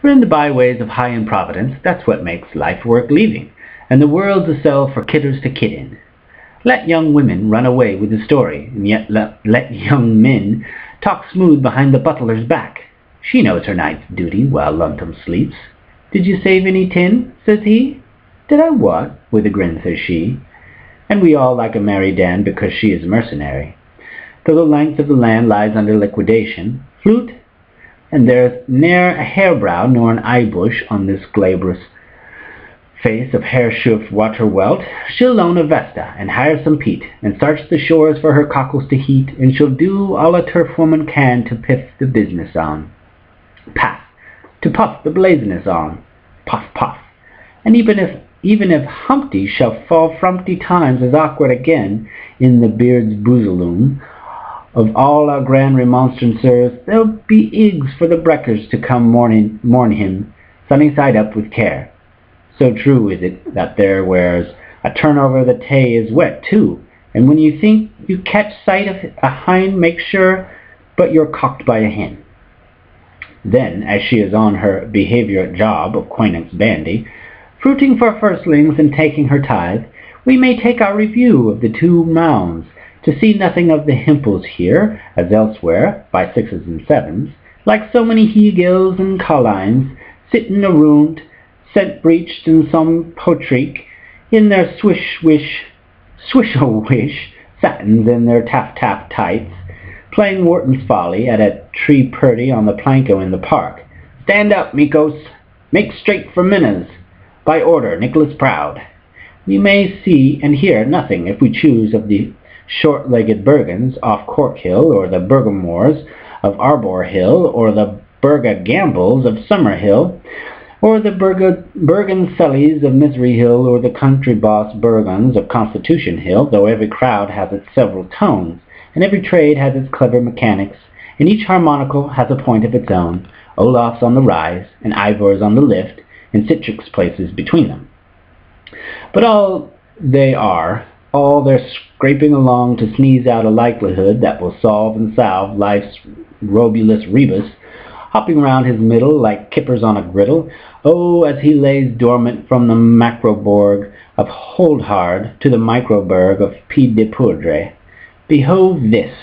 For in the byways of high improvidence, that's what makes life worth leaving, and the world's a cell for kidders to kid in. Let young women run away with the story, and yet let young men talk smooth behind the butler's back. She knows her night's duty while Luntum sleeps. "Did you save any tin?" says he. "Did I what?" with a grin says she. And we all like a merry Dan because she is mercenary. Though the length of the land lies under liquidation, flute, and there's ne'er a hairbrow nor an eye-bush on this glabrous face of hair-shoofed water welt, she'll loan a Vesta and hire some peat, and search the shores for her cockles to heat, and she'll do all a turf woman can to piff the business on. Paff, to puff the blaziness on. Puff, puff. And even if Humpty shall fall frumpty times as awkward again in the beard's boozaloom, of all our grand remonstrancers, there'll be eggs for the breakers to come mourn him, sunny side up with care. So true is it that there wears a turnover the tay is wet too, and when you think you catch sight of a hind, make sure but you're cocked by a hen. Then, as she is on her behaviour job of coyness bandy, fruiting for firstlings and taking her tithe, we may take our review of the two mounds, to see nothing of the himples here, as elsewhere, by sixes and sevens, like so many he-gills and collines, sittin' around, scent-breeched and some potreek, in their swish-o-wish satins and their tap-tap tights, playing Wharton's Folly at a tree purdy on the planko in the park. "Stand up, Mikos! Make straight for Minna's! By order, Nicholas Proud." We may see and hear nothing, if we choose, of the short-legged Bergens off Cork Hill, or the Bergamores of Arbor Hill, or the Berga Gambles of Summer Hill, or the Bergen Sullys of Misery Hill, or the country boss Bergens of Constitution Hill, though every crowd has its several tones, and every trade has its clever mechanics, and each harmonical has a point of its own, Olaf's on the rise, and Ivor's on the lift, and Citrix places between them. But all they're scraping along to sneeze out a likelihood that will solve and salve life's robulus rebus, hopping round his middle like kippers on a griddle, as he lays dormant from the macroborg of Holdhard to the microberg of Pied de Poudre. Behold this,